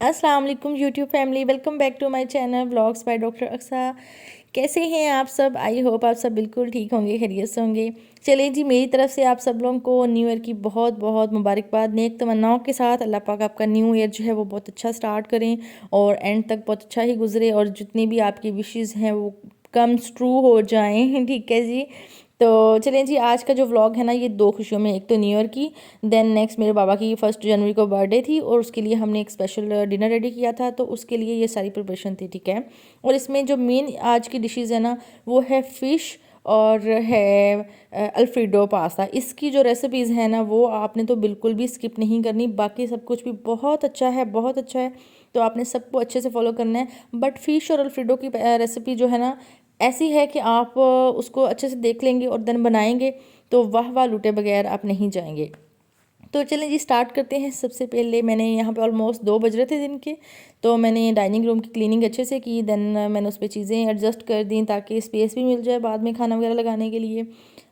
अस्सलाम वालेकुम YouTube family, welcome back to my channel vlogs by doctor Aqsa. कैसे हैं आप सब? आई होप आप सब बिल्कुल ठीक होंगे, खैरियत से होंगे। चलिए जी, मेरी तरफ से आप सब लोगों को न्यू ईयर की बहुत बहुत मुबारकबाद। नेक तमन्नाओं के साथ अल्लाह पाक आपका न्यू ईयर जो है वो बहुत अच्छा स्टार्ट करें और एंड तक बहुत अच्छा ही गुजरे और जितनी भी आपकी विशेज़ हैं वो कम्स ट्रू हो जाएं। ठीक है जी। तो चलें जी, आज का जो व्लॉग है ना, ये दो खुशियों में, एक तो न्यू ईयर की, देन नेक्स्ट मेरे बाबा की 1 जनवरी को बर्थडे थी और उसके लिए हमने एक स्पेशल डिनर रेडी किया था, तो उसके लिए ये सारी प्रिपरेशन थी। ठीक है। और इसमें जो मेन आज की डिशेज़ है ना, वो है फ़िश और है अल्फ्रेडो पास्ता। इसकी जो रेसिपीज़ है ना, वो आपने तो बिल्कुल भी स्किप नहीं करनी। बाकी सब कुछ भी बहुत अच्छा है, बहुत अच्छा है, तो आपने सबको अच्छे से फॉलो करना है। बट फ़िश और अल्फ्रेडो की रेसिपी जो है ना, ऐसी है कि आप उसको अच्छे से देख लेंगे और देन बनाएंगे तो वाह वाह लूटे बगैर आप नहीं जाएंगे। तो चलें जी, स्टार्ट करते हैं। सबसे पहले मैंने यहाँ पे ऑलमोस्ट 2 बज रहे थे दिन के, तो मैंने डाइनिंग रूम की क्लीनिंग अच्छे से की। देन मैंने उस पर चीज़ें एडजस्ट कर दी ताकि स्पेस भी मिल जाए बाद में खाना वगैरह लगाने के लिए।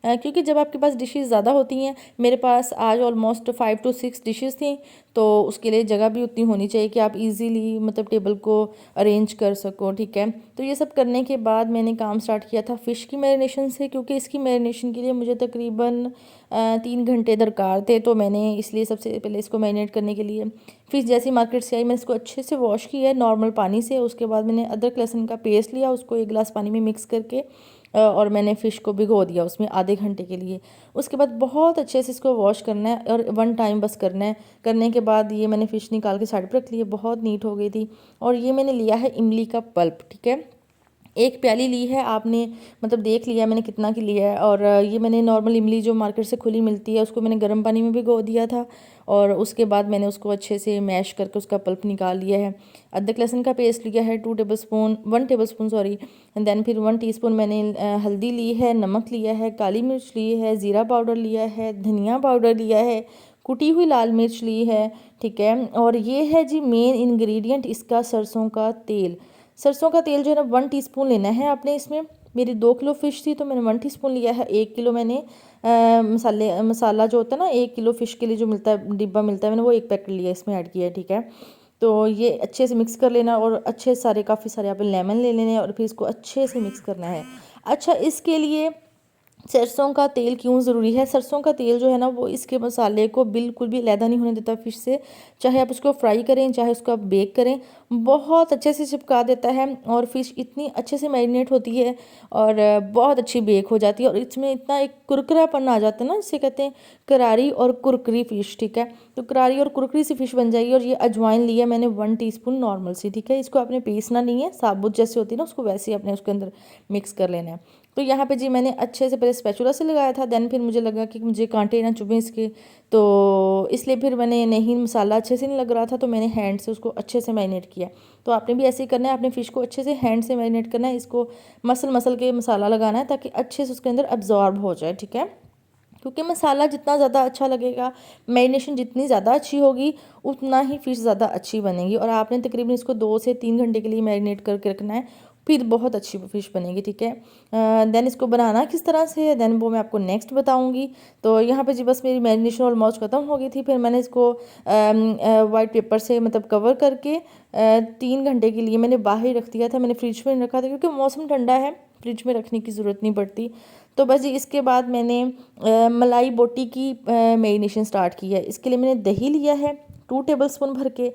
क्योंकि जब आपके पास डिशेस ज़्यादा होती हैं, मेरे पास आज ऑलमोस्ट 5 to 6 डिशेस थी, तो उसके लिए जगह भी उतनी होनी चाहिए कि आप इजीली मतलब टेबल को अरेंज कर सको। ठीक है। तो ये सब करने के बाद मैंने काम स्टार्ट किया था फ़िश की मैरिनेशन से, क्योंकि इसकी मैरिनेशन के लिए मुझे तकरीबन 3 घंटे दरकार थे। तो मैंने इसलिए सबसे पहले इसको मैरिनेट करने के लिए फ़िश जैसी मार्केट से आई, मैंने इसको अच्छे से वॉश किया है नॉर्मल पानी से। उसके बाद मैंने अदरक लहसुन का पेस्ट लिया, उसको 1 गिलास पानी में मिक्स करके और मैंने फ़िश को भिगो दिया उसमें आधे घंटे के लिए। उसके बाद बहुत अच्छे से इसको वॉश करना है और 1 टाइम बस करना है। करने के बाद ये मैंने फ़िश निकाल के साइड पर रख ली है, बहुत नीट हो गई थी। और ये मैंने लिया है इमली का पल्प। ठीक है। 1 प्याली ली है आपने, मतलब देख लिया मैंने कितना की लिया है। और ये मैंने नॉर्मल इमली जो मार्केट से खुली मिलती है, उसको मैंने गर्म पानी में भिगो दिया था और उसके बाद मैंने उसको अच्छे से मैश करके उसका पल्प निकाल लिया है। अदरक लहसुन का पेस्ट लिया है 1 tablespoon sorry. And then फिर 1 टीस्पून मैंने हल्दी ली है, नमक लिया है, काली मिर्च ली है, ज़ीरा पाउडर लिया है, धनिया पाउडर लिया है, कुटी हुई लाल मिर्च ली है। ठीक है। और ये है जी मेन इंग्रेडिएंट इसका, सरसों का तेल। सरसों का तेल जो है ना 1 टीस्पून लेना है आपने। इसमें मेरी 2 किलो फ़िश थी तो मैंने 1 टीस्पून लिया है। 1 किलो मैंने मसाला जो होता है ना, 1 किलो फ़िश के लिए जो मिलता है, डिब्बा मिलता है, मैंने वो 1 पैकेट लिया, इसमें ऐड किया है। ठीक है। तो ये अच्छे से मिक्स कर लेना और अच्छे सारे काफ़ी सारे आप लेमन ले लेने और फिर इसको अच्छे से मिक्स करना है। अच्छा, इसके लिए सरसों का तेल क्यों ज़रूरी है? सरसों का तेल जो है ना, वो इसके मसाले को बिल्कुल भी अलहदा नहीं होने देता फ़िश से। चाहे आप उसको फ्राई करें, चाहे उसको आप बेक करें, बहुत अच्छे से चिपका देता है और फ़िश इतनी अच्छे से मैरिनेट होती है और बहुत अच्छी बेक हो जाती है और इसमें इतना एक कुरकुरापन आ जाता है ना, जिसे कहते हैं करारी और कुरकुरी फ़िश। ठीक है। तो करारी और कुरकुरी सी फ़िश बन जाएगी। और ये अजवाइन लिया मैंने 1 टीस्पून नॉर्मल सी। ठीक है। इसको आपने पीसना नहीं है, साबुत जैसे होती है ना, उसको वैसे ही अपने उसके अंदर मिक्स कर लेना है। तो यहाँ पे जी मैंने अच्छे से पहले स्पैचुला से लगाया था, देन फिर मुझे लगा कि मुझे कांटे ना चुभें इसके, तो इसलिए फिर मैंने नहीं, मसाला अच्छे से नहीं लग रहा था तो मैंने हैंड से उसको अच्छे से मैरिनेट किया। तो आपने भी ऐसे ही करना है, आपने फ़िश को अच्छे से हैंड से मैरिनेट करना है, इसको मसल मसल के मसाला लगाना है ताकि अच्छे से उसके अंदर अब्जॉर्ब हो जाए। ठीक है। क्योंकि मसाला जितना ज़्यादा अच्छा लगेगा, मैरिनेशन जितनी ज़्यादा अच्छी होगी, उतना ही फ़िश ज़्यादा अच्छी बनेगी। और आपने तकरीबन इसको 2 से 3 घंटे के लिए मैरिनेट करके रखना है, फिर बहुत अच्छी फ़िश बनेगी। ठीक है। देन इसको बनाना किस तरह से है, देन वो मैं आपको नेक्स्ट बताऊंगी। तो यहाँ पे जी बस मेरी मैरिनेशन ऑलमोस्ट ख़त्म हो गई थी। फिर मैंने इसको वाइट पेपर से मतलब कवर करके 3 घंटे के लिए मैंने बाहर ही रख दिया था। मैंने फ्रिज में रखा था क्योंकि मौसम ठंडा है, फ्रिज में रखने की ज़रूरत नहीं पड़ती। तो बस जी इसके बाद मैंने मलाई बोटी की मैरिनेशन स्टार्ट की है। इसके लिए मैंने दही लिया है 2 टेबल स्पून भर के,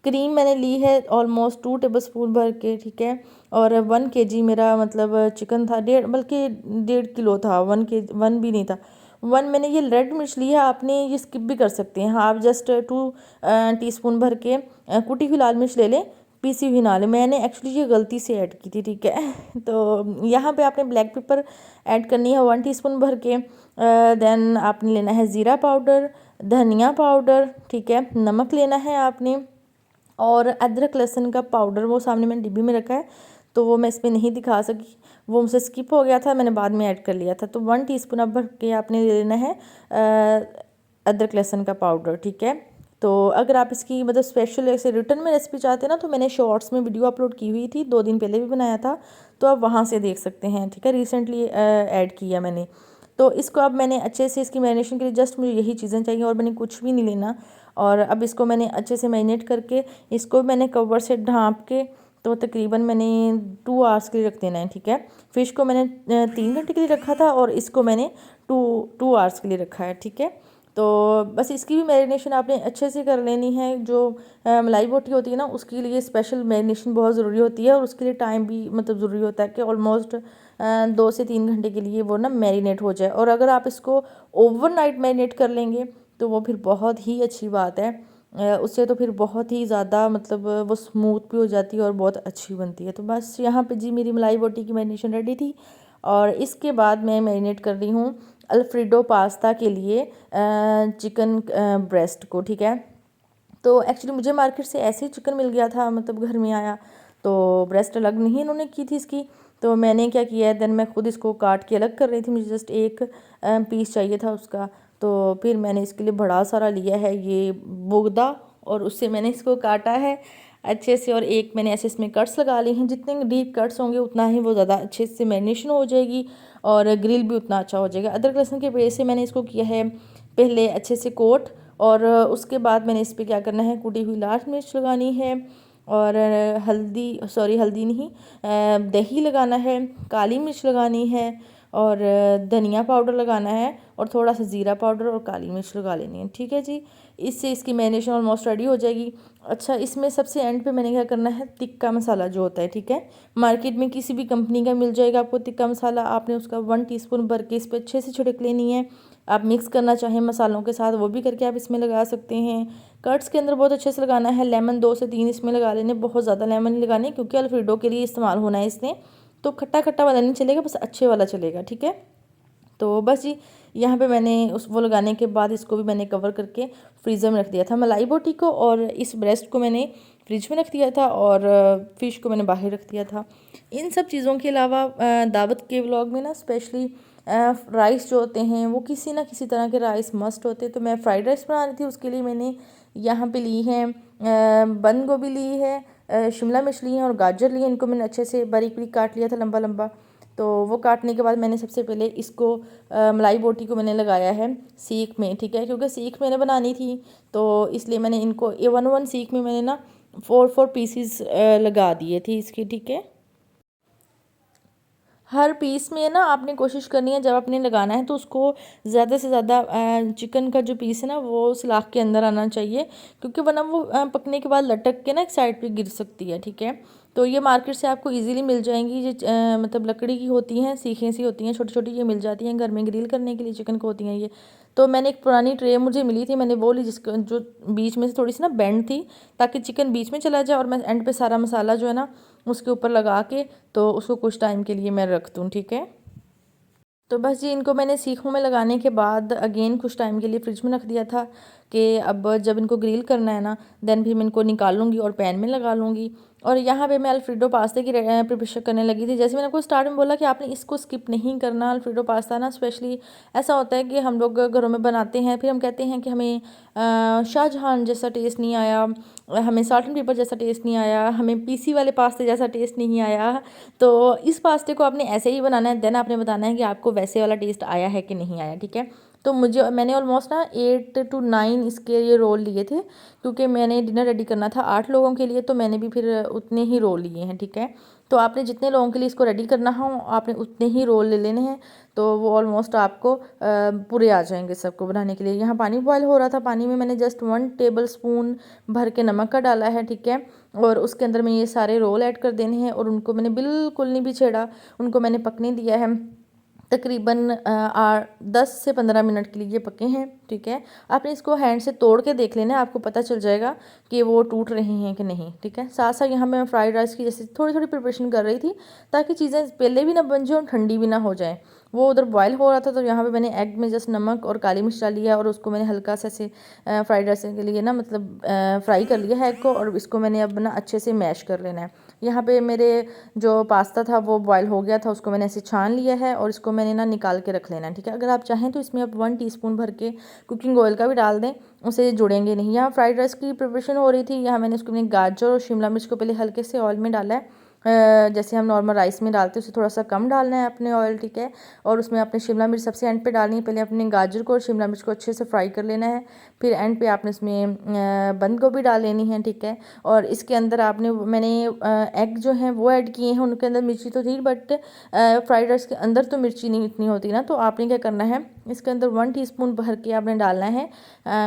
क्रीम मैंने ली है ऑलमोस्ट 2 टेबल स्पून भर के। ठीक है। और 1 kg मेरा मतलब चिकन था, डेढ़ बल्कि 1.5 किलो था, 1 भी नहीं था। 1 मैंने ये रेड मिर्च ली है, आपने ये स्किप भी कर सकते हैं। हाँ, आप जस्ट 2 टीस्पून भर के कुटी हुई लाल मिर्च ले लें, पीसी हुई ना लें। मैंने एक्चुअली ये गलती से ऐड की थी। ठीक है। तो यहाँ पे आपने ब्लैक पेपर ऐड करनी है 1 टीस्पून भर के। देन आपने लेना है ज़ीरा पाउडर, धनिया पाउडर। ठीक है। नमक लेना है आपने और अदरक लहसुन का पाउडर, वो सामने मैंने डिब्बी में रखा है तो वो मैं इसमें नहीं दिखा सकी, वो मुझसे स्किप हो गया था, मैंने बाद में ऐड कर लिया था। तो 1 टीस्पून अब भर के आपने ले लेना है अदरक लहसुन का पाउडर। ठीक है। तो अगर आप इसकी मतलब स्पेशल ऐसे रिटर्न में रेसिपी चाहते हैं ना, तो मैंने शॉर्ट्स में वीडियो अपलोड की हुई थी, 2 दिन पहले भी बनाया था, तो आप वहाँ से देख सकते हैं। ठीक है। रिसेंटली ऐड किया मैंने। तो इसको अब मैंने अच्छे से, इसकी मैरिनेशन के लिए जस्ट मुझे यही चीज़ें चाहिए और मैंने कुछ भी नहीं लेना। और अब इसको मैंने अच्छे से मैरिनेट करके इसको मैंने कवर से ढाँप के तो तकरीबन मैंने 2 आवर्स के लिए रख देना है, ठीक है। फ़िश को मैंने 3 घंटे के लिए रखा था और इसको मैंने 2 आवर्स के लिए रखा है, ठीक है। तो बस इसकी भी मैरिनेशन आपने अच्छे से कर लेनी है। जो मलाई बोटी होती है ना, उसके लिए स्पेशल मैरिनेशन बहुत ज़रूरी होती है और उसके लिए टाइम भी मतलब ज़रूरी होता है कि ऑलमोस्ट 2 से 3 घंटे के लिए वो ना मैरिनेट हो जाए। और अगर आप इसको ओवरनाइट मैरिनेट कर लेंगे तो वो फिर बहुत ही अच्छी बात है। उससे तो फिर बहुत ही ज़्यादा मतलब वो स्मूथ भी हो जाती है और बहुत अच्छी बनती है। तो बस यहाँ पे जी मेरी मलाई बोटी की मैरिनेशन रेडी थी और इसके बाद मैं मैरिनेट कर रही हूँ अल्फ्रेडो पास्ता के लिए चिकन ब्रेस्ट को, ठीक है। तो एक्चुअली मुझे मार्केट से ऐसे ही चिकन मिल गया था, मतलब घर में आया तो ब्रेस्ट अलग नहीं इन्होंने की थी इसकी। तो मैंने क्या किया है, देन मैं खुद इसको काट के अलग कर रही थी, मुझे जस्ट एक पीस चाहिए था उसका। तो फिर मैंने इसके लिए बड़ा सारा लिया है ये बोगदा और उससे मैंने इसको काटा है अच्छे से। और एक मैंने ऐसे इसमें कट्स लगा लिए हैं, जितने डीप कट्स होंगे उतना ही वो ज़्यादा अच्छे से मैरिनेशन हो जाएगी और ग्रिल भी उतना अच्छा हो जाएगा। अदरक लहसुन के पेस्ट से मैंने इसको किया है पहले अच्छे से कोट और उसके बाद मैंने इस पर क्या करना है, कुटी हुई लाल मिर्च लगानी है और हल्दी नहीं, दही लगाना है, काली मिर्च लगानी है और धनिया पाउडर लगाना है और थोड़ा सा ज़ीरा पाउडर और काली मिर्च लगा लेनी है, ठीक है जी। इससे इसकी मैरिनेशन ऑलमोस्ट रेडी हो जाएगी। अच्छा, इसमें सबसे एंड पे मैंने क्या करना है, तिक्का मसाला जो होता है, ठीक है, मार्केट में किसी भी कंपनी का मिल जाएगा आपको तिक्का मसाला। आपने उसका 1 टीस्पून भर के इस पर अच्छे से छिड़क लेनी है। आप मिक्स करना चाहें मसालों के साथ वो भी करके आप इसमें लगा सकते हैं। कट्स के अंदर बहुत अच्छे से लगाना है। लेमन 2 से 3 इसमें लगा लेने, बहुत ज़्यादा लेमन नहीं लगाने क्योंकि अल्फ्रेडो के लिए इस्तेमाल होना है इसने। तो खट्टा खट्टा वाला नहीं चलेगा, बस अच्छे वाला चलेगा, ठीक है। तो बस जी यहाँ पे मैंने उस वो लगाने के बाद इसको भी मैंने कवर करके फ्रीज़र में रख दिया था, मलाई बोटी को, और इस ब्रेस्ट को मैंने फ्रिज में रख दिया था और फ़िश को मैंने बाहर रख दिया था। इन सब चीज़ों के अलावा दावत के व्लॉग में ना स्पेशली राइस जो होते हैं वो किसी ना किसी तरह के राइस मस्ट होते हैं। तो मैं फ्राइड राइस बना रही थी, उसके लिए मैंने यहाँ पे ली है बंद गोभी ली है, शिमला मिर्च ली है और गाजर ली है। इनको मैंने अच्छे से बारीक बारीक काट लिया था, लंबा लंबा। तो वो काटने के बाद मैंने सबसे पहले इसको मलाई बोटी को मैंने लगाया है सीख में, ठीक है, क्योंकि सीख मैंने बनानी थी तो इसलिए मैंने इनको 1 सीख में मैंने ना 4 पीसीस लगा दिए थे इसके, ठीक है। हर पीस में ना आपने कोशिश करनी है जब आपने लगाना है तो उसको ज़्यादा से ज़्यादा चिकन का जो पीस है ना वो सलाख के अंदर आना चाहिए, क्योंकि वरना वो पकने के बाद लटक के ना एक साइड पे गिर सकती है, ठीक है। तो ये मार्केट से आपको इजीली मिल जाएंगी, ये मतलब लकड़ी की होती हैं, सीखें सी होती हैं छोटी छोटी, ये मिल जाती हैं घर में ग्रिल करने के लिए चिकन को होती हैं ये। तो मैंने एक पुरानी ट्रे मुझे मिली थी, मैंने वो ली जिसको जो बीच में से थोड़ी सी ना बेंड थी ताकि चिकन बीच में चला जाए और मैं एंड पे सारा मसाला जो है ना उसके ऊपर लगा के तो उसको कुछ टाइम के लिए मैं रख दूँ, ठीक है। तो बस जी इनको मैंने सीखों में लगाने के बाद अगेन कुछ टाइम के लिए फ्रिज में रख दिया था कि अब जब इनको ग्रिल करना है ना देन फिर मैं इनको निकाल लूँगी और पैन में लगा लूँगी। और यहाँ पे मैं अल्फ्रेडो पास्ता की प्रिपरेशन करने लगी थी। जैसे मैंने आपको स्टार्ट में बोला कि आपने इसको स्किप नहीं करना। अल्फ्रेडो पास्ता ना स्पेशली ऐसा होता है कि हम लोग घरों में बनाते हैं, फिर हम कहते हैं कि हमें शाहजहान जैसा टेस्ट नहीं आया, हमें साल्ट एंड पेपर जैसा टेस्ट नहीं आया, हमें पीसी वाले पास्ते जैसा टेस्ट नहीं आया। तो इस पास्ते को आपने ऐसे ही बनाना है, देन आपने बताना है कि आपको वैसे वाला टेस्ट आया है कि नहीं आया, ठीक है। तो मैंने ऑलमोस्ट ना 8 to 9 इसके ये रोल लिए थे, क्योंकि मैंने डिनर रेडी करना था 8 लोगों के लिए, तो मैंने भी फिर उतने ही रोल लिए हैं, ठीक है। तो आपने जितने लोगों के लिए इसको रेडी करना हो आपने उतने ही रोल ले लेने हैं, तो वो ऑलमोस्ट आपको पूरे आ जाएंगे सबको बनाने के लिए। यहाँ पानी बॉयल हो रहा था, पानी में मैंने जस्ट 1 टेबल स्पून भर के नमक का डाला है, ठीक है। और उसके अंदर में ये सारे रोल ऐड कर देने हैं और उनको मैंने बिल्कुल नहीं भी छेड़ा, उनको मैंने पकने दिया है। तकरीबन 10 से 15 मिनट के लिए ये पके हैं, ठीक है। आपने इसको हैंड से तोड़ के देख लेना है, आपको पता चल जाएगा कि वो टूट रहे हैं कि नहीं, ठीक है। साथ साथ यहाँ मैं फ्राइड राइस की जैसे थोड़ी थोड़ी प्रिपरेशन कर रही थी ताकि चीज़ें पहले भी ना बन जाए और ठंडी भी ना हो जाए। वो उधर बॉयल हो रहा था तो यहाँ पे मैंने एग में जस्ट नमक और काली मिर्च डाल लिया और उसको मैंने हल्का सा ऐसे फ्राइड राइस के लिए ना मतलब फ्राई कर लिया है एग को, और इसको मैंने अब ना अच्छे से मैश कर लेना है। यहाँ पे मेरे जो पास्ता था वो बॉयल हो गया था, उसको मैंने ऐसे छान लिया है और इसको मैंने ना निकाल के रख लेना है, ठीक है। अगर आप चाहें तो इसमें आप 1 टीस्पून भर के कुकिंग ऑयल का भी डाल दें, उसे जुड़ेंगे नहीं। यहाँ फ्राइड राइस की प्रिपरेशन हो रही थी, यहाँ मैंने उसको मैंने गाजर और शिमला मिर्च को पहले हल्के से ऑयल में डाला है, जैसे हम नॉर्मल राइस में डालते हैं उससे थोड़ा सा कम डालना है अपने ऑयल, ठीक है। और उसमें अपने शिमला मिर्च सबसे एंड पे डालनी है, पहले अपने गाजर को और शिमला मिर्च को अच्छे से फ्राई कर लेना है। फिर एंड पे आपने इसमें बंद गोभी डाल लेनी है, ठीक है। और इसके अंदर मैंने एग जो हैं वो ऐड किए हैं, उनके अंदर मिर्ची तो थी बट फ्राइड राइस के अंदर तो मिर्ची नहीं इतनी होती ना, तो आपने क्या करना है, इसके अंदर 1 टीस्पून भर के आपने डालना है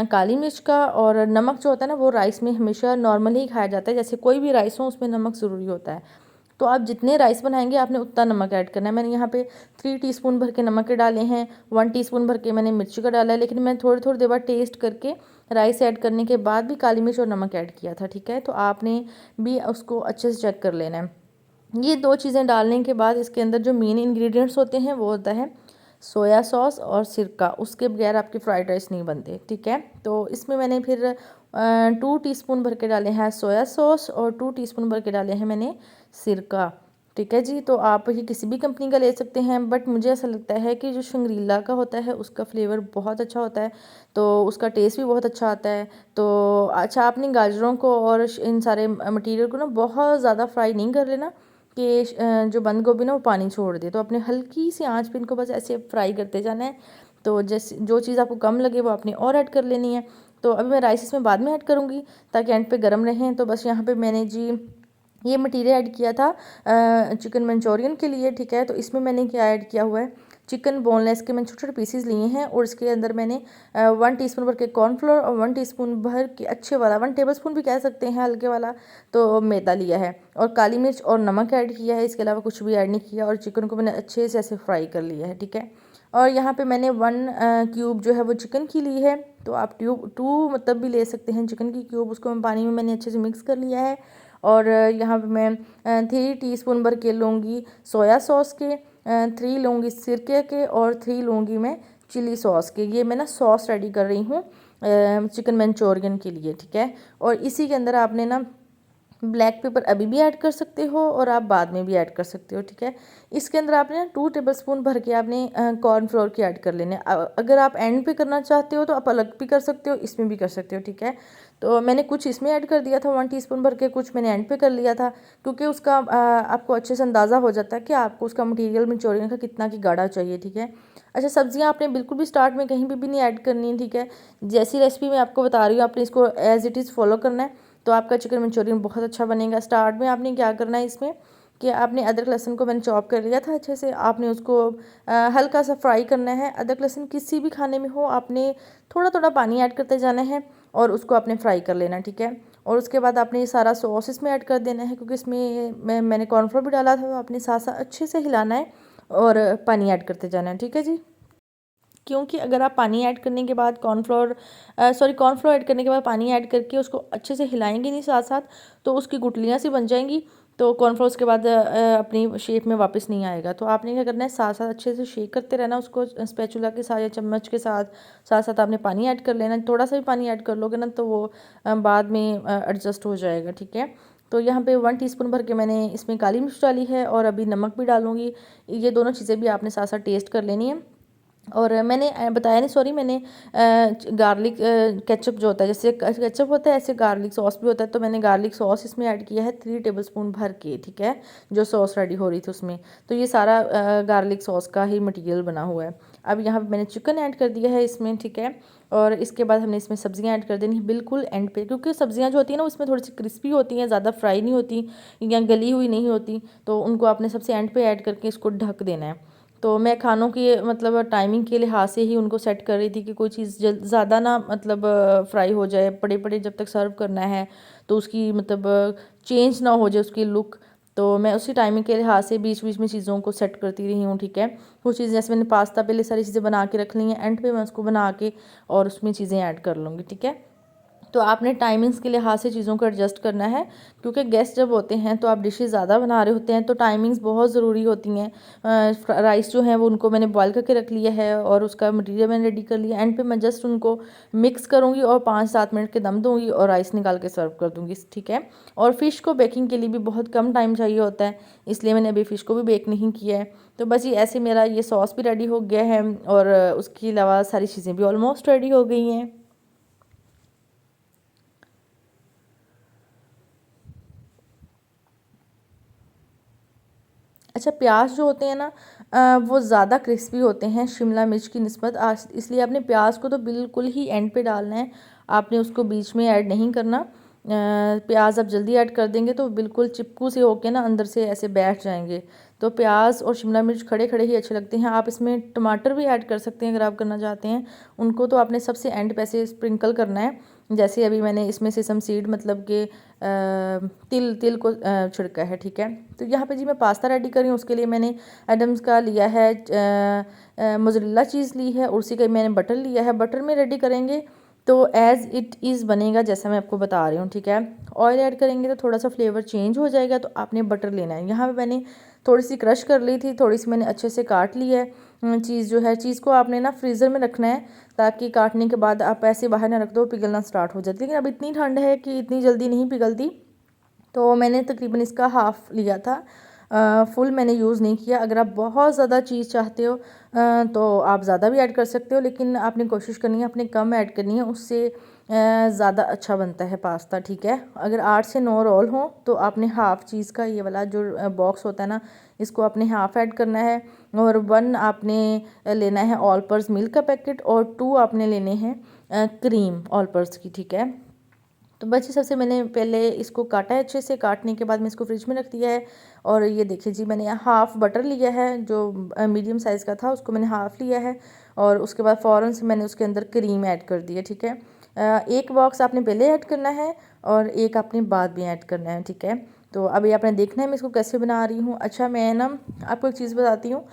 काली मिर्च का। और नमक जो होता है ना वो राइस में हमेशा नॉर्मली ही खाया जाता है, जैसे कोई भी राइस हो उसमें नमक ज़रूरी होता है। तो आप जितने राइस बनाएंगे आपने उतना नमक ऐड करना है। मैंने यहाँ पे 3 टीस्पून भर के नमक के डाले हैं, 1 टीस्पून भर के मैंने मिर्ची का डाला है, लेकिन मैं थोड़ी थोड़ी देर बाद टेस्ट करके राइस ऐड करने के बाद भी काली मिर्च और नमक ऐड किया था, ठीक है। तो आपने भी उसको अच्छे से चेक कर लेना है। ये 2 चीज़ें डालने के बाद इसके अंदर जो मेन इंग्रेडिएंट्स होते हैं वो होता है सोया सॉस और सिरका, उसके बगैर आपके फ्राइड राइस नहीं बनते, ठीक है। तो इसमें मैंने फिर 2 टीस्पून भर के डाले हैं सोया सॉस और 2 टीस्पून भर के डाले हैं मैंने सिरका, ठीक है जी। तो आप ये किसी भी कंपनी का ले सकते हैं, बट मुझे ऐसा लगता है कि जो शंग्रीला का होता है उसका फ्लेवर बहुत अच्छा होता है, तो उसका टेस्ट भी बहुत अच्छा आता है। तो अच्छा, आपने गाजरों को और इन सारे मटेरियल को ना बहुत ज़्यादा फ्राई नहीं कर लेना कि जो बंद गोभी ना वो पानी छोड़ दे, तो अपने हल्की सी आंच पे इनको बस ऐसे फ्राई करते जाना है। तो जैसे जो चीज़ आपको कम लगे वो आपने और ऐड कर लेनी है। तो अभी मैं राइस इसमें बाद में ऐड करूँगी ताकि एंड पे गर्म रहें। तो बस यहाँ पे मैंने जी ये मटीरियल ऐड किया था चिकन मंचूरियन के लिए, ठीक है। तो इसमें मैंने क्या ऐड किया हुआ है, चिकन बोनलेस के मैंने छोटे छोटे पीसेस लिए हैं और इसके अंदर मैंने 1 टीस्पून भर के कॉर्नफ्लोर और 1 टीस्पून भर के अच्छे वाला 1 टेबलस्पून भी कह सकते हैं हल्के वाला, तो मैदा लिया है और काली मिर्च और नमक ऐड किया है। इसके अलावा कुछ भी ऐड नहीं किया और चिकन को मैंने अच्छे से ऐसे फ्राई कर लिया है, ठीक है। और यहाँ पे मैंने 1 क्यूब जो है वो चिकन की ली है, तो आप 2 मतलब भी ले सकते हैं चिकन की क्यूब, उसको मैं पानी में मैंने अच्छे से मिक्स कर लिया है। और यहाँ पे मैं 3 टीस्पून भर के लूँगी सोया सॉस के, 3 लूँगी सिरके के और 3 लूँगी मैं चिली सॉस के। ये मैं ना सॉस रेडी कर रही हूँ चिकन मंचूरियन के लिए, ठीक है। और इसी के अंदर आपने ना ब्लैक पेपर अभी भी ऐड कर सकते हो और आप बाद में भी ऐड कर सकते हो, ठीक है। इसके अंदर आपने 2 टेबलस्पून भर के आपने कॉर्नफ्लोर के ऐड कर लेने। अगर आप एंड पे करना चाहते हो तो आप अलग भी कर सकते हो, इसमें भी कर सकते हो, ठीक है। तो मैंने कुछ इसमें ऐड कर दिया था 1 टीस्पून भर के, कुछ मैंने एंड पे कर लिया था, क्योंकि उसका आपको अच्छे से अंदाज़ा हो जाता है कि आपको उसका मटीरियल मंचूरियन का कितना की गाढ़ा चाहिए, ठीक है। अच्छा, सब्जियां आपने बिल्कुल भी स्टार्ट में कहीं भी नहीं ऐड करनी है, ठीक है। जैसी रेसिपी मैं आपको बता रही हूँ आपने इसको एज इट इज़ फॉलो करना है, तो आपका चिकन मंचूरियन बहुत अच्छा बनेगा। स्टार्ट में आपने क्या करना है इसमें कि आपने अदरक लहसुन को मैंने चॉप कर लिया था अच्छे से, आपने उसको हल्का सा फ्राई करना है। अदरक लहसुन किसी भी खाने में हो आपने थोड़ा थोड़ा पानी ऐड करते जाना है और उसको आपने फ्राई कर लेना, ठीक है। और उसके बाद आपने ये सारा सॉस इसमें ऐड कर देना है, क्योंकि इसमें मैंने कॉर्नफ्लोर भी डाला था, तो आपने साथ साथ अच्छे से हिलाना है और पानी ऐड करते जाना है, ठीक है जी। क्योंकि अगर आप पानी ऐड करने के बाद कॉर्नफ्लोर ऐड करने के बाद पानी ऐड करके उसको अच्छे से हिलाएंगे नहीं साथ साथ, तो उसकी गुठलियाँ सी बन जाएंगी, तो कॉर्नफ्लोर उसके बाद अपनी शेप में वापस नहीं आएगा। तो आपने क्या करना है, साथ साथ अच्छे से शेक करते रहना उसको स्पैचुला के साथ या चम्मच के साथ, साथ साथ आपने पानी ऐड कर लेना। थोड़ा सा भी पानी ऐड कर लोगे ना तो वो बाद में एडजस्ट हो जाएगा, ठीक है। तो यहाँ पे 1 टीस्पून भर के मैंने इसमें काली मिर्च डाली है और अभी नमक भी डालूंगी। ये दोनों चीज़ें भी आपने साथ साथ टेस्ट कर लेनी है। और मैंने बताया नहीं, सॉरी, मैंने गार्लिक केचप जो होता है, जैसे केचप होता है ऐसे गार्लिक सॉस भी होता है, तो मैंने गार्लिक सॉस इसमें ऐड किया है 3 टेबलस्पून भर के, ठीक है। जो सॉस रेडी हो रही थी उसमें, तो ये सारा गार्लिक सॉस का ही मटेरियल बना हुआ है। अब यहाँ पे मैंने चिकन ऐड कर दिया है इसमें, ठीक है। और इसके बाद हमने इसमें सब्जियां ऐड कर देनी है बिल्कुल एंड पे, क्योंकि सब्जियां जो होती हैं ना उसमें थोड़ी सी क्रिस्पी होती हैं, ज़्यादा फ्राई नहीं होती या गली हुई नहीं होती, तो उनको आपने सबसे एंड पे ऐड करके इसको ढक देना है। तो मैं खानों की मतलब टाइमिंग के लिहाज से ही उनको सेट कर रही थी कि कोई चीज़ ज़्यादा ना मतलब फ्राई हो जाए, पड़े पड़े जब तक सर्व करना है तो उसकी मतलब चेंज ना हो जाए उसकी लुक। तो मैं उसी टाइमिंग के लिहाज से बीच बीच में चीज़ों को सेट करती रही हूँ, ठीक है। कुछ चीज़ जैसे मैंने पास्ता पहले सारी चीज़ें बना के रख ली हैं, एंड पे मैं उसको बना के और उसमें चीज़ें ऐड कर लूँगी, ठीक है। तो आपने टाइमिंग्स के लिहाज से चीज़ों को एडजस्ट करना है, क्योंकि गेस्ट जब होते हैं तो आप डिशेस ज़्यादा बना रहे होते हैं, तो टाइमिंग्स बहुत ज़रूरी होती हैं। राइस जो है वो उनको मैंने बॉईल करके रख लिया है और उसका मटेरियल मैंने रेडी कर लिया। एंड पे मैं जस्ट उनको मिक्स करूँगी और 5-7 मिनट के दम दूँगी और राइस निकाल के सर्व कर दूँगी, ठीक है। और फ़िश को बेकिंग के लिए भी बहुत कम टाइम चाहिए होता है, इसलिए मैंने अभी फ़िश को भी बेक नहीं किया है। तो बस ये ऐसे मेरा ये सॉस भी रेडी हो गया है और उसके अलावा सारी चीज़ें भी ऑलमोस्ट रेडी हो गई हैं। अच्छा, प्याज जो होते हैं ना वो ज़्यादा क्रिस्पी होते हैं शिमला मिर्च की निस्बत, आज इसलिए आपने प्याज को तो बिल्कुल ही एंड पे डालना है, आपने उसको बीच में ऐड नहीं करना। प्याज आप जल्दी ऐड कर देंगे तो बिल्कुल चिपकू से होके ना अंदर से ऐसे बैठ जाएंगे। तो प्याज और शिमला मिर्च खड़े खड़े ही अच्छे लगते हैं। आप इसमें टमाटर भी ऐड कर सकते हैं अगर आप करना चाहते हैं, उनको तो आपने सबसे एंड पे ऐसे स्प्रिंकल करना है। जैसे अभी मैंने इसमें सेसम सीड मतलब कि तिल तिल को छिड़का है, ठीक है। तो यहाँ पे जी मैं पास्ता रेडी कर रही हूँ, उसके लिए मैंने एडम्स का लिया है, मोज़रेला चीज़ ली है और उसी का मैंने बटर लिया है। बटर में रेडी करेंगे तो एज़ इट इज़ बनेगा जैसा मैं आपको बता रही हूँ, ठीक है। ऑयल ऐड करेंगे तो थोड़ा सा फ्लेवर चेंज हो जाएगा, तो आपने बटर लेना है। यहाँ पे मैंने थोड़ी सी क्रश कर ली थी, थोड़ी सी मैंने अच्छे से काट ली है। चीज़ जो है, चीज़ को आपने ना फ्रीज़र में रखना है ताकि काटने के बाद आप ऐसे बाहर ना रख दो, पिघलना स्टार्ट हो जाती है। लेकिन अब इतनी ठंड है कि इतनी जल्दी नहीं पिघलती, तो मैंने तकरीबन इसका हाफ़ लिया था, फुल मैंने यूज़ नहीं किया। अगर आप बहुत ज़्यादा चीज़ चाहते हो तो आप ज़्यादा भी ऐड कर सकते हो, लेकिन आपने कोशिश करनी है आपने कम ऐड करनी है, उससे ज़्यादा अच्छा बनता है पास्ता, ठीक है। अगर 8 से 9 रोल हों तो आपने हाफ़ चीज़ का ये वाला जो बॉक्स होता है ना, इसको आपने हाफ़ ऐड करना है। और 1 आपने लेना है ऑल पर्स मिल्क का पैकेट और 2 आपने लेने हैं क्रीम ऑल पर्स की, ठीक है। तो बस सबसे मैंने पहले इसको काटा है, अच्छे से काटने के बाद मैं इसको फ्रिज में रख दिया है। और ये देखिए जी, मैंने हाफ़ बटर लिया है जो मीडियम साइज़ का था, उसको मैंने हाफ़ लिया है और उसके बाद फ़ौरन से मैंने उसके अंदर क्रीम ऐड कर दी है, ठीक है। एक बॉक्स आपने पहले ऐड करना है और एक आपने बाद में ऐड करना है, ठीक है। तो अभी आपने देखना है मैं इसको कैसे बना रही हूँ। अच्छा, मैं ना आपको एक चीज़ बताती हूँ,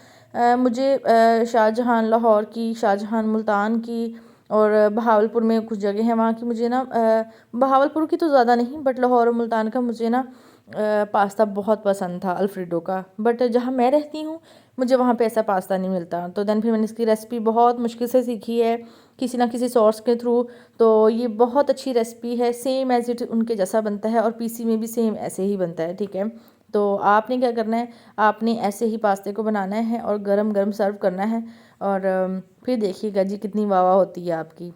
मुझे शाहजहाँ लाहौर की, शाहजहाँ मुल्तान की और बहावलपुर में कुछ जगह हैं वहाँ की, मुझे ना बहावलपुर की तो ज़्यादा नहीं बट लाहौर और मुल्तान का मुझे ना पास्ता बहुत पसंद था अल्फ्रेडो का। बट जहाँ मैं रहती हूँ मुझे वहाँ पे ऐसा पास्ता नहीं मिलता, तो देन फिर मैंने इसकी रेसिपी बहुत मुश्किल से सीखी है किसी ना किसी सोर्स के थ्रू। तो ये बहुत अच्छी रेसिपी है, सेम एज इट उनके जैसा बनता है और पीसी में भी सेम ऐसे ही बनता है, ठीक है। तो आपने क्या करना है, आपने ऐसे ही पास्ते को बनाना है और गरम गरम सर्व करना है और फिर देखिएगा जी कितनी वाह वाह होती है आपकी।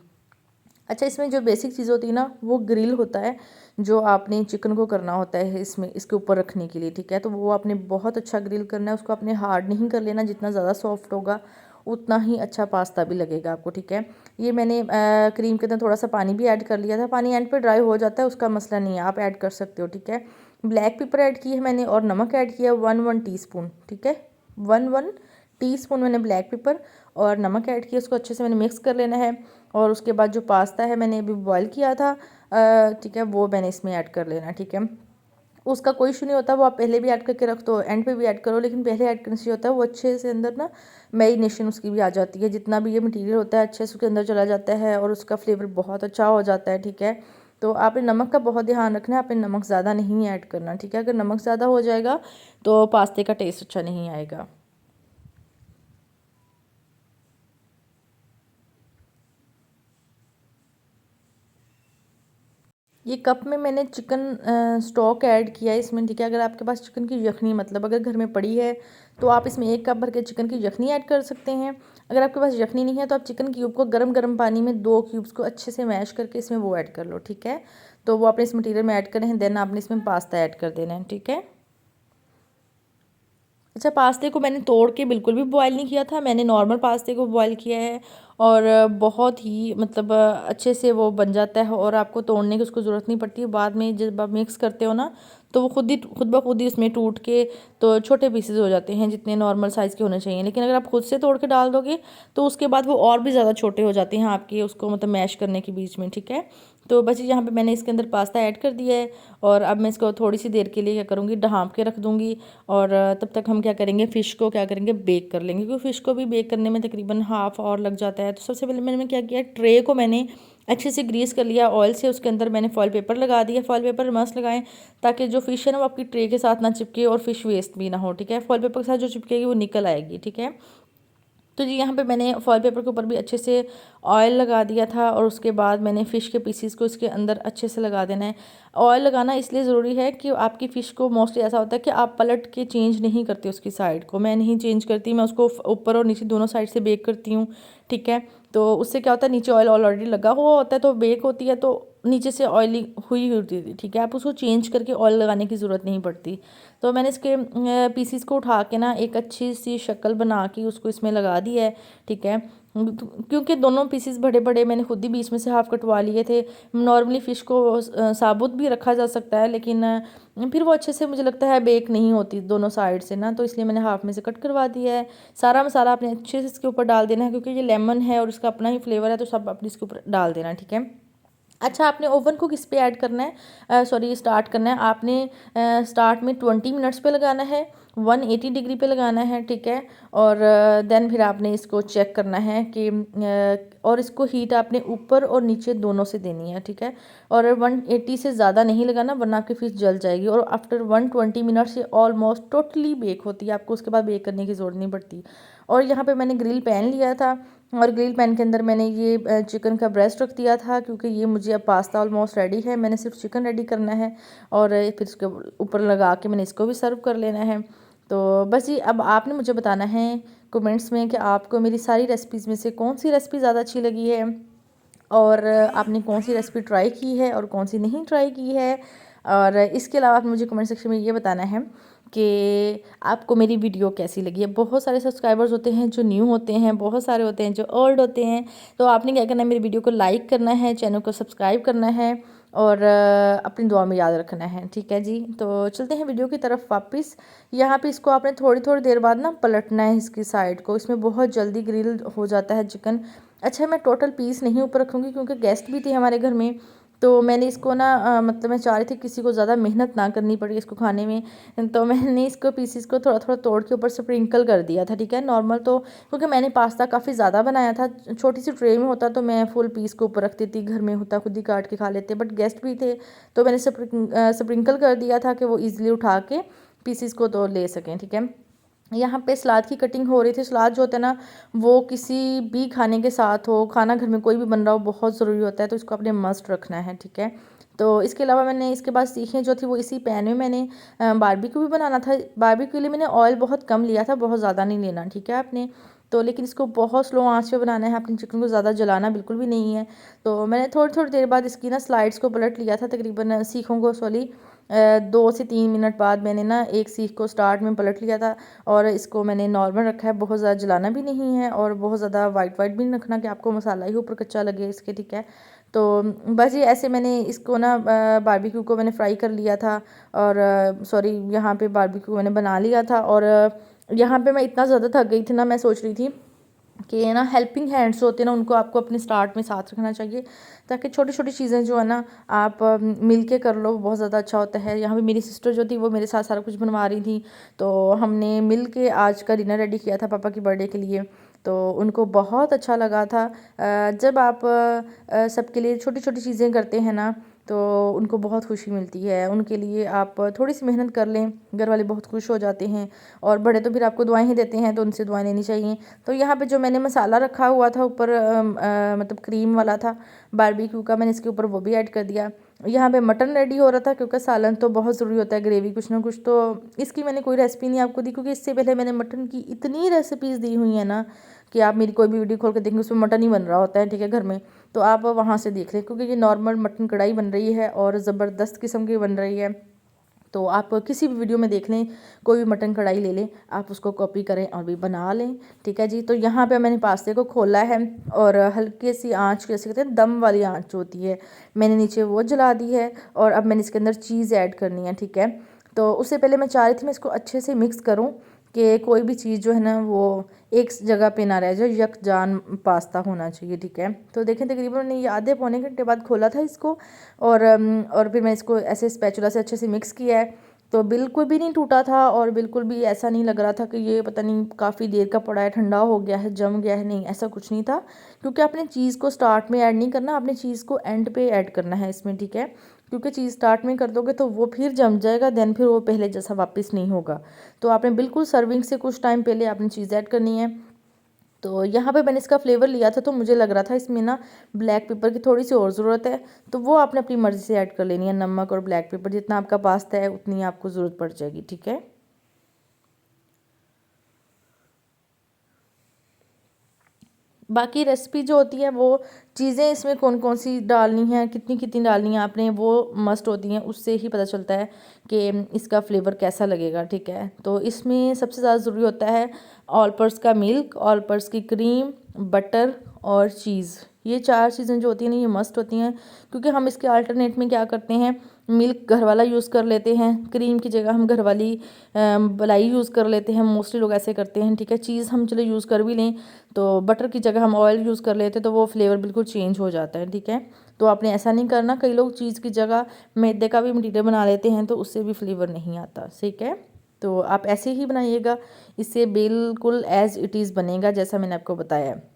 अच्छा, इसमें जो बेसिक चीज़ होती है ना वो ग्रिल होता है, जो आपने चिकन को करना होता है इसमें इसके ऊपर रखने के लिए, ठीक है। तो वो आपने बहुत अच्छा ग्रिल करना है, उसको आपने हार्ड नहीं कर लेना, जितना ज़्यादा सॉफ्ट होगा उतना ही अच्छा पास्ता भी लगेगा आपको, ठीक है। ये मैंने क्रीम के अंदर थोड़ा सा पानी भी ऐड कर लिया था, पानी एंड पे ड्राई हो जाता है उसका मसला नहीं है, आप ऐड कर सकते हो, ठीक है। ब्लैक पेपर ऐड की है मैंने और नमक ऐड किया 1 टीस्पून, ठीक है। 1 टीस्पून मैंने ब्लैक पेपर और नमक ऐड किया, उसको अच्छे से मैंने मिक्स कर लेना है। और उसके बाद जो पास्ता है मैंने अभी बॉईल किया था, ठीक है, वो मैंने इसमें ऐड कर लेना, ठीक है। उसका कोई इशू नहीं होता, वो आप पहले भी ऐड करके रख दो, एंड पे भी ऐड करो, लेकिन पहले ऐड करने से होता है वो अच्छे से अंदर ना मैरिनेशन उसकी भी आ जाती है, जितना भी ये मटेरियल होता है अच्छे से उसके अंदर चला जाता है और उसका फ्लेवर बहुत अच्छा हो जाता है, ठीक है। तो आपने नमक का बहुत ध्यान रखना है, आपने नमक ज़्यादा नहीं ऐड करना, ठीक है। अगर नमक ज़्यादा हो जाएगा तो पास्ते का टेस्ट अच्छा नहीं आएगा। ये कप में मैंने चिकन स्टॉक ऐड किया है इसमें, ठीक है। अगर आपके पास चिकन की यखनी मतलब अगर घर में पड़ी है तो आप इसमें 1 कप भर के चिकन की यखनी ऐड कर सकते हैं। अगर आपके पास यखनी नहीं है तो आप चिकन क्यूब को गरम गरम पानी में 2 क्यूब्स को अच्छे से मैश करके इसमें वो ऐड कर लो, ठीक है। तो वो आपने इस मटेरियल में ऐड करने हैं, देन आपने इसमें पास्ता ऐड कर देना है, ठीक है। अच्छा, पास्ते को मैंने तोड़ के बिल्कुल भी बॉयल नहीं किया था, मैंने नॉर्मल पास्ते को बॉयल किया है और बहुत ही मतलब अच्छे से वो बन जाता है और आपको तोड़ने की उसको ज़रूरत नहीं पड़ती है। बाद में जब आप मिक्स करते हो ना तो वो खुद ब खुद ही उसमें टूट के तो छोटे पीसेज हो जाते हैं जितने नॉर्मल साइज़ के होने चाहिए। लेकिन अगर आप खुद से तोड़ के डाल दोगे तो उसके बाद वो और भी ज़्यादा छोटे हो जाते हैं आपके उसको मतलब मैश करने के बीच में, ठीक है। तो बस यहाँ पे मैंने इसके अंदर पास्ता ऐड कर दिया है और अब मैं इसको थोड़ी सी देर के लिए क्या करूँगी, ढाँप के रख दूँगी। और तब तक हम क्या करेंगे, फ़िश को क्या करेंगे, बेक कर लेंगे, क्योंकि फ़िश को भी बेक करने में तकरीबन हाफ़ आवर लग जाता है। तो सबसे पहले मैंने क्या किया, ट्रे को मैंने अच्छे से ग्रीस कर लिया ऑयल से, उसके अंदर मैंने फॉइल पेपर लगा दिया। फॉइल पेपर मस्त लगाएं ताकि जो फ़िश है ना वो आपकी ट्रे के साथ ना चिपके और फ़िश वेस्ट भी ना हो, ठीक है। फॉइल पेपर के साथ जो चिपकेगी वो निकल आएगी, ठीक है। तो जी यहाँ पे मैंने फॉइल पेपर के ऊपर भी अच्छे से ऑयल लगा दिया था और उसके बाद मैंने फ़िश के पीसीस को इसके अंदर अच्छे से लगा देना है। ऑयल लगाना इसलिए ज़रूरी है कि आपकी फ़िश को मोस्टली ऐसा होता है कि आप पलट के चेंज नहीं करते उसकी साइड को, मैं नहीं चेंज करती, मैं उसको ऊपर और नीचे दोनों साइड से बेक करती हूँ, ठीक है। तो उससे क्या होता है, नीचे ऑयल ऑलरेडी लगा हुआ होता है तो बेक होती है, तो नीचे से ऑयली हुई होती थी, ठीक है। आप उसको चेंज करके ऑयल लगाने की ज़रूरत नहीं पड़ती। तो मैंने इसके पीसीस को उठा के ना एक अच्छी सी शक्ल बना के उसको इसमें लगा दिया है, ठीक है। क्योंकि दोनों पीसीस बड़े बड़े मैंने खुद ही बीच में से हाफ कटवा लिए थे। नॉर्मली फ़िश को साबुत भी रखा जा सकता है, लेकिन फिर वो अच्छे से मुझे लगता है बेक नहीं होती दोनों साइड से ना, तो इसलिए मैंने हाफ में से कट करवा दिया है। सारा मसाला आपने अच्छे से इसके ऊपर डाल देना है, क्योंकि ये लेमन है और इसका अपना ही फ्लेवर है, तो सब अपने इसके ऊपर डाल देना, ठीक है। अच्छा, आपने ओवन को किस पे ऐड करना है, सॉरी स्टार्ट करना है आपने स्टार्ट में 20 मिनट्स पे लगाना है, 180 डिग्री पे लगाना है, ठीक है। और देन फिर आपने इसको चेक करना है कि और इसको हीट आपने ऊपर और नीचे दोनों से देनी है, ठीक है। और 180 से ज़्यादा नहीं लगाना, वरना आपकी फिश जल जाएगी। और आफ्टर 120 मिनट से ऑलमोस्ट टोटली बेक होती है, आपको उसके बाद बेक करने की ज़रूरत नहीं पड़ती। और यहाँ पे मैंने ग्रिल पैन लिया था, और ग्रिल पैन के अंदर मैंने ये चिकन का ब्रेस्ट रख दिया था, क्योंकि ये मुझे अब पास्ता ऑलमोस्ट रेडी है, मैंने सिर्फ चिकन रेडी करना है और फिर इसके ऊपर लगा के मैंने इसको भी सर्व कर लेना है। तो बस जी, अब आपने मुझे बताना है कमेंट्स में कि आपको मेरी सारी रेसिपीज़ में से कौन सी रेसिपी ज़्यादा अच्छी लगी है, और आपने कौन सी रेसिपी ट्राई की है और कौन सी नहीं ट्राई की है। और इसके अलावा आप मुझे कमेंट सेक्शन में ये बताना है कि आपको मेरी वीडियो कैसी लगी है। बहुत सारे सब्सक्राइबर्स होते हैं जो न्यू होते हैं, बहुत सारे होते हैं जो ओल्ड होते हैं। तो आपने क्या करना है, मेरी वीडियो को लाइक करना है, चैनल को सब्सक्राइब करना है, और अपनी दुआ में याद रखना है, ठीक है जी। तो चलते हैं वीडियो की तरफ वापस। यहाँ पे इसको आपने थोड़ी थोड़ी देर बाद ना पलटना है इसकी साइड को, इसमें बहुत जल्दी ग्रिल हो जाता है चिकन। अच्छा, मैं टोटल पीस नहीं ऊपर रखूँगी क्योंकि गेस्ट भी थे हमारे घर में, तो मैंने इसको ना मतलब मैं चाह रही थी किसी को ज़्यादा मेहनत ना करनी पड़ी इसको खाने में, तो मैंने इसको पीसीस को थोड़ा थोड़ा तोड़ के ऊपर स्प्रिंकल कर दिया था, ठीक है। नॉर्मल तो क्योंकि मैंने पास्ता काफ़ी ज़्यादा बनाया था, छोटी सी ट्रे में होता तो मैं फुल पीस को ऊपर रख देती, घर में होता खुद ही काट के खा लेते, बट गेस्ट भी थे तो मैंने स्प्रिंकल कर दिया था कि वो ईज़िली उठा के पीसीस को तो ले सकें, ठीक है। यहाँ पे सलाद की कटिंग हो रही थी। सलाद जो होता है ना, वो किसी भी खाने के साथ हो, खाना घर में कोई भी बन रहा हो, बहुत ज़रूरी होता है, तो इसको आपने मस्ट रखना है, ठीक है। तो इसके अलावा मैंने इसके बाद सीखें जो थी वो इसी पैन में मैंने बारबेक्यू भी बनाना था। बारबेक्यू के लिए मैंने ऑयल बहुत कम लिया था, बहुत ज़्यादा नहीं लेना, ठीक है आपने। तो लेकिन इसको बहुत स्लो आंच पे बनाना है, आपने चिकन को ज़्यादा जलाना बिल्कुल भी नहीं है। तो मैंने थोड़ी थोड़ी देर बाद इसकी ना स्लाइड्स को पलट लिया था, तकरीबन सीखों को, सॉरी 2 से 3 मिनट बाद मैंने ना एक सीख को स्टार्ट में पलट लिया था, और इसको मैंने नॉर्मल रखा है, बहुत ज़्यादा जलाना भी नहीं है और बहुत ज़्यादा वाइट वाइट भी नहीं रखना कि आपको मसाला ही ऊपर कच्चा लगे इसके, ठीक है। तो बस ये ऐसे मैंने इसको ना बारबेक्यू को मैंने फ्राई कर लिया था, और सॉरी यहाँ पे बारबेक्यू मैंने बना लिया था। और यहाँ पे मैं इतना ज़्यादा थक गई थी ना, मैं सोच रही थी कि ना हेल्पिंग हैंड्स होते हैं ना, उनको आपको अपने स्टार्ट में साथ रखना चाहिए, ताकि छोटी छोटी चीज़ें जो है ना आप मिल के कर लो, बहुत ज़्यादा अच्छा होता है। यहाँ पे मेरी सिस्टर जो थी वो मेरे साथ सारा कुछ बनवा रही थी, तो हमने मिल के आज का डिनर रेडी किया था पापा की बर्थडे के लिए, तो उनको बहुत अच्छा लगा था। जब आप सबके लिए छोटी छोटी चीज़ें करते हैं ना, तो उनको बहुत खुशी मिलती है। उनके लिए आप थोड़ी सी मेहनत कर लें, घर वाले बहुत खुश हो जाते हैं, और बड़े तो फिर आपको दुआएं ही देते हैं, तो उनसे दुआएं लेनी चाहिए। तो यहाँ पे जो मैंने मसाला रखा हुआ था ऊपर, मतलब क्रीम वाला था बारबेक्यू का, मैंने इसके ऊपर वो भी ऐड कर दिया। यहाँ पे मटन रेडी हो रहा था, क्योंकि सालन तो बहुत ज़रूरी होता है, ग्रेवी कुछ ना कुछ। तो इसकी मैंने कोई रेसिपी नहीं आपको दी, क्योंकि इससे पहले मैंने मटन की इतनी रेसिपीज़ दी हुई हैं ना कि आप मेरी कोई भी वीडियो खोल के देखेंगे उसमें मटन ही बन रहा होता है, ठीक है, घर में। तो आप वहाँ से देख लें, क्योंकि ये नॉर्मल मटन कढ़ाई बन रही है और ज़बरदस्त किस्म की बन रही है। तो आप किसी भी वीडियो में देख लें, कोई भी मटन कढ़ाई ले लें, आप उसको कॉपी करें और भी बना लें, ठीक है जी। तो यहाँ पे मैंने पास्ते को खोला है, और हल्की सी आंच, कैसे कहते हैं, दम वाली आंच होती है, मैंने नीचे वो जला दी है। और अब मैंने इसके अंदर चीज़ ऐड करनी है, ठीक है। तो उससे पहले मैं चाह रही थी मैं इसको अच्छे से मिक्स करूँ, कि कोई भी चीज़ जो है ना वो एक जगह पे ना रह जाए, यकजान पास्ता होना चाहिए, ठीक है। तो देखें, तकरीबन मैंने ये आधे पौने घंटे बाद खोला था इसको, और फिर मैं इसको ऐसे स्पैचुला से अच्छे से मिक्स किया है, तो बिल्कुल भी नहीं टूटा था, और बिल्कुल भी ऐसा नहीं लग रहा था कि ये पता नहीं काफ़ी देर का पड़ा है, ठंडा हो गया है, जम गया है, नहीं ऐसा कुछ नहीं था। क्योंकि आपने चीज़ को स्टार्ट में ऐड नहीं करना, आपने चीज़ को एंड पे ऐड करना है इसमें, ठीक है। क्योंकि चीज़ स्टार्ट में कर दोगे तो वो फिर जम जाएगा, देन फिर वो पहले जैसा वापस नहीं होगा। तो आपने बिल्कुल सर्विंग से कुछ टाइम पहले आपने चीज़ ऐड करनी है। तो यहाँ पे मैंने इसका फ्लेवर लिया था, तो मुझे लग रहा था इसमें ना ब्लैक पेपर की थोड़ी सी और ज़रूरत है, तो वो आपने अपनी मर्ज़ी से ऐड कर लेनी है। नमक और ब्लैक पेपर जितना आपका पास्ता है उतनी आपको ज़रूरत पड़ जाएगी, ठीक है। बाकी रेसिपी जो होती है वो चीज़ें इसमें कौन कौन सी डालनी है, कितनी कितनी डालनी है आपने, वो मस्ट होती हैं, उससे ही पता चलता है कि इसका फ्लेवर कैसा लगेगा। ठीक है, तो इसमें सबसे ज़्यादा ज़रूरी होता है ऑल पर्पस का मिल्क, ऑल पर्पस की क्रीम, बटर और चीज़। ये 4 चीज़ें जो होती हैं ना, ये मस्ट होती हैं, क्योंकि हम इसके अल्टरनेट में क्या करते हैं, मिल्क घर वाला यूज़ कर लेते हैं, क्रीम की जगह हम घर वाली मलाई यूज़ कर लेते हैं, मोस्टली लोग ऐसे करते हैं। ठीक है, चीज़ हम चलो यूज़ कर भी लें तो बटर की जगह हम ऑयल यूज़ कर लेते हैं, तो वो फ्लेवर बिल्कुल चेंज हो जाता है। ठीक है, तो आपने ऐसा नहीं करना। कई लोग चीज़ की जगह मैदे का भी मटीरियल बना लेते हैं, तो उससे भी फ्लेवर नहीं आता। ठीक है, तो आप ऐसे ही बनाइएगा, इससे बिल्कुल एज़ इट इज़ बनेगा जैसा मैंने आपको बताया है।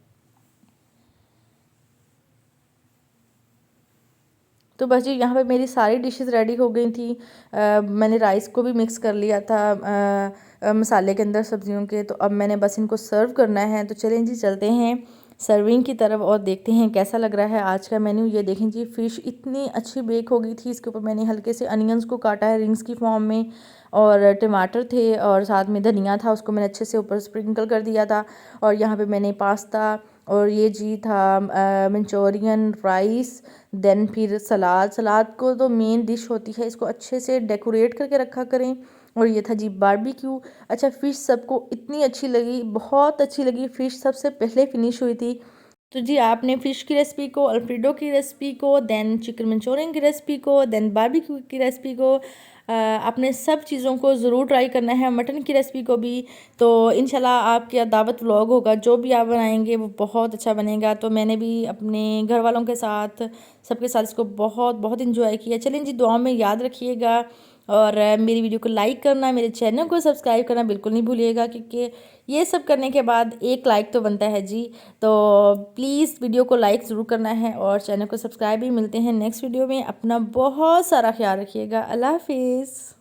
तो बस जी यहाँ पे मेरी सारी डिशेस रेडी हो गई थी। मैंने राइस को भी मिक्स कर लिया था मसाले के अंदर सब्जियों के। तो अब मैंने बस इनको सर्व करना है। तो चलें जी चलते हैं सर्विंग की तरफ और देखते हैं कैसा लग रहा है आज का मेन्यू। ये देखें जी, फ़िश इतनी अच्छी बेक हो गई थी। इसके ऊपर मैंने हल्के से अनियंस को काटा है रिंग्स की फॉर्म में, और टमाटर थे और साथ में धनिया था, उसको मैंने अच्छे से ऊपर स्प्रिंकल कर दिया था। और यहाँ पे मैंने पास्ता और ये जी था मंचूरियन राइस, देन फिर सलाद। सलाद को तो मेन डिश होती है, इसको अच्छे से डेकोरेट करके रखा करें। और ये था जी बारबेक्यू। अच्छा, फ़िश सबको इतनी अच्छी लगी, बहुत अच्छी लगी। फ़िश सबसे पहले फिनिश हुई थी। तो जी आपने फ़िश की रेसिपी को, अल्फ्रेडो की रेसिपी को, देन चिकन मंचूरियन की रेसिपी को, देन बारबेक्यू की रेसिपी को, आपने सब चीज़ों को ज़रूर ट्राई करना है, मटन की रेसिपी को भी। तो इंशाल्लाह आपका दावत व्लॉग होगा, जो भी आप बनाएंगे वो बहुत अच्छा बनेगा। तो मैंने भी अपने घर वालों के साथ, सबके साथ इसको बहुत बहुत इंजॉय किया। चलें जी, दुआ में याद रखिएगा, और मेरी वीडियो को लाइक करना, मेरे चैनल को सब्सक्राइब करना बिल्कुल नहीं भूलिएगा, क्योंकि ये सब करने के बाद एक लाइक तो बनता है जी। तो प्लीज़ वीडियो को लाइक ज़रूर करना है और चैनल को सब्सक्राइब भी। मिलते हैं नेक्स्ट वीडियो में। अपना बहुत सारा ख्याल रखिएगा। अल्लाह हाफिज़।